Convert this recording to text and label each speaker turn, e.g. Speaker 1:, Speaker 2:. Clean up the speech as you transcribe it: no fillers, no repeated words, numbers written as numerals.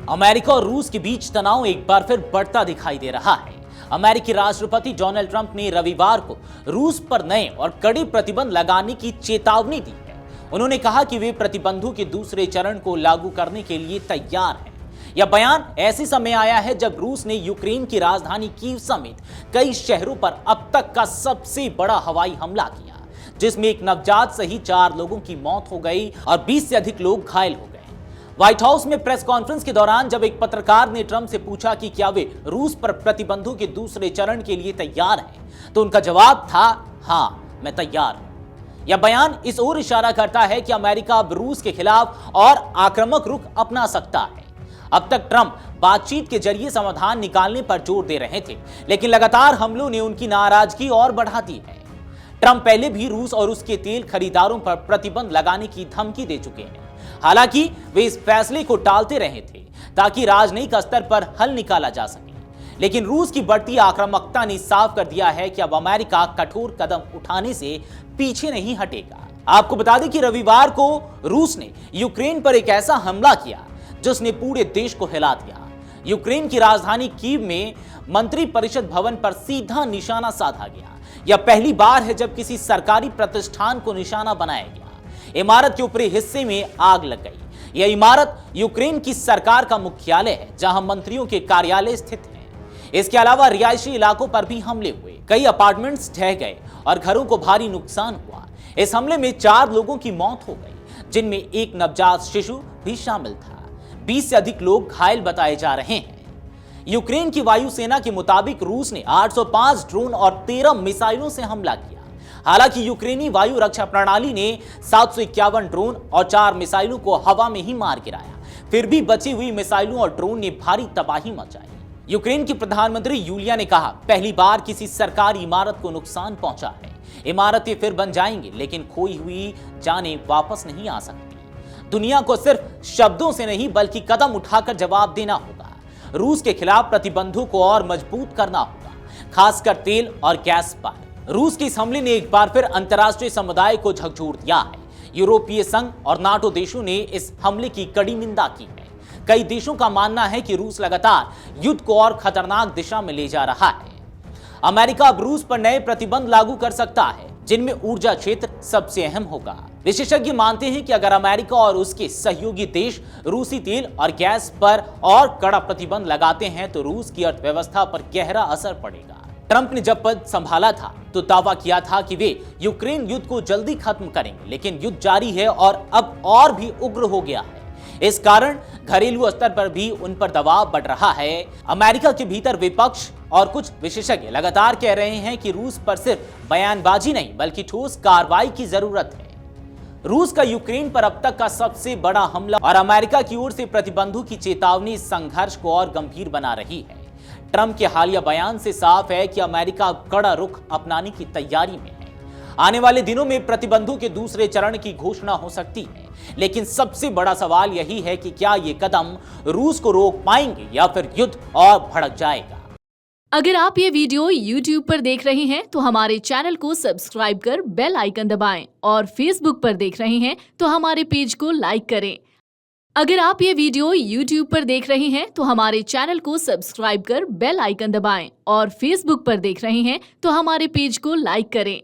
Speaker 1: America और रूस के बीच तनाव एक बार फिर बढ़ता दिखाई दे रहा है। अमेरिकी राष्ट्रपति डोनाल्ड ट्रंप ने रविवार को रूस पर नए और कड़े प्रतिबंध लगाने की चेतावनी दी है। उन्होंने कहा कि वे प्रतिबंधों के दूसरे चरण को लागू करने के लिए तैयार हैं। यह बयान ऐसे समय आया है जब रूस ने यूक्रेन की राजधानी कीव समेत कई शहरों पर अब तक का सबसे बड़ा हवाई हमला किया, जिसमें एक नवजात सहित 4 लोगों की मौत हो गई और 20 से अधिक लोग घायल हो गए। व्हाइट हाउस में प्रेस कॉन्फ्रेंस के दौरान जब एक पत्रकार ने ट्रंप से पूछा कि क्या वे रूस पर प्रतिबंधों के दूसरे चरण के लिए तैयार हैं, तो उनका जवाब था, हां, मैं तैयार हूं। यह बयान इस ओर इशारा करता है कि अमेरिका अब रूस के खिलाफ और आक्रामक रुख अपना सकता है। अब तक ट्रंप बातचीत के जरिए समाधान निकालने पर जोर दे रहे थे, लेकिन लगातार हमलों ने उनकी नाराजगी और बढ़ा दी है। ट्रंप पहले भी रूस और उसके तेल खरीदारों पर प्रतिबंध लगाने की धमकी दे चुके हैं। हालांकि वे इस फैसले को टालते रहे थे ताकि राजनयिक स्तर पर हल निकाला जा सके, लेकिन रूस की बढ़ती आक्रामकता ने साफ कर दिया है कि अब अमेरिका कठोर कदम उठाने से पीछे नहीं हटेगा। आपको बता दें कि रविवार को रूस ने यूक्रेन पर एक ऐसा हमला किया जिसने पूरे देश को हिला दिया। यूक्रेन की राजधानी कीव में मंत्रिपरिषद भवन पर सीधा निशाना साधा गया। यह पहली बार है जब किसी सरकारी प्रतिष्ठान को निशाना बनाया गया। इमारत के ऊपरी हिस्से में आग लग गई। यह इमारत यूक्रेन की सरकार का मुख्यालय है, जहां मंत्रियों के कार्यालय स्थित हैं। इसके अलावा रिहायशी इलाकों पर भी हमले हुए। कई अपार्टमेंट्स ढह गए और घरों को भारी नुकसान हुआ। इस हमले में 4 लोगों की मौत हो गई, जिनमें एक नवजात शिशु भी शामिल था। 20 से अधिक लोग घायल बताए जा रहे हैं। यूक्रेन की वायुसेना के मुताबिक रूस ने 805 ड्रोन और 13 मिसाइलों से हमला किया। हालांकि यूक्रेनी वायु रक्षा प्रणाली ने 751 ड्रोन और 4 मिसाइलों को हवा में ही मार गिराया। फिर भी बची हुई मिसाइलों और ड्रोन ने भारी तबाही मचाई। यूक्रेन की प्रधानमंत्री यूलिया ने कहा, पहली बार किसी सरकारी इमारत को नुकसान पहुंचा है। इमारतें फिर बन जाएंगी, लेकिन खोई हुई जानें वापस नहीं आ सकती। दुनिया को सिर्फ शब्दों से नहीं बल्कि कदम उठाकर जवाब देना होगा। रूस के खिलाफ प्रतिबंधों को और मजबूत करना होगा, खासकर तेल और गैस पर। रूस के इस हमले ने एक बार फिर अंतर्राष्ट्रीय समुदाय को झकझोर दिया है। यूरोपीय संघ और नाटो देशों ने इस हमले की कड़ी निंदा की है। कई देशों का मानना है कि रूस लगातार युद्ध को और खतरनाक दिशा में ले जा रहा है। अमेरिका अब रूस पर नए प्रतिबंध लागू कर सकता है, जिनमें ऊर्जा क्षेत्र सबसे अहम होगा। विशेषज्ञ मानते हैं कि अगर अमेरिका और उसके सहयोगी देश रूसी तेल और गैस पर और कड़ा प्रतिबंध लगाते हैं तो रूस की अर्थव्यवस्था पर गहरा असर पड़ेगा। ट्रंप ने जब पद संभाला था तो दावा किया था कि वे यूक्रेन युद्ध को जल्दी खत्म करेंगे, लेकिन युद्ध जारी है और अब और भी उग्र हो गया है। इस कारण घरेलू स्तर पर भी उन पर दबाव बढ़ रहा है। अमेरिका के भीतर विपक्ष और कुछ विशेषज्ञ लगातार कह रहे हैं कि रूस पर सिर्फ बयानबाजी नहीं बल्कि ठोस कार्रवाई की जरूरत है। रूस का यूक्रेन पर अब तक का सबसे बड़ा हमला और अमेरिका की ओर से प्रतिबंधों की चेतावनी इस संघर्ष को और गंभीर बना रही है। ट्रंप के हालिया बयान से साफ है कि अमेरिका अब कड़ा रुख अपनाने की तैयारी में है। आने वाले दिनों में प्रतिबंधों के दूसरे चरण की घोषणा हो सकती है, लेकिन सबसे बड़ा सवाल यही है कि क्या ये कदम रूस को रोक पाएंगे या फिर युद्ध और भड़क जाएगा।
Speaker 2: अगर आप ये वीडियो YouTube पर देख रहे हैं तो हमारे चैनल को सब्सक्राइब कर बेल आइकन दबाएं और Facebook पर देख रहे हैं तो हमारे पेज को लाइक करें। अगर आप ये वीडियो YouTube पर देख रहे हैं तो हमारे चैनल को सब्सक्राइब कर बेल आइकन दबाएं और Facebook पर देख रहे हैं तो हमारे पेज को लाइक करें।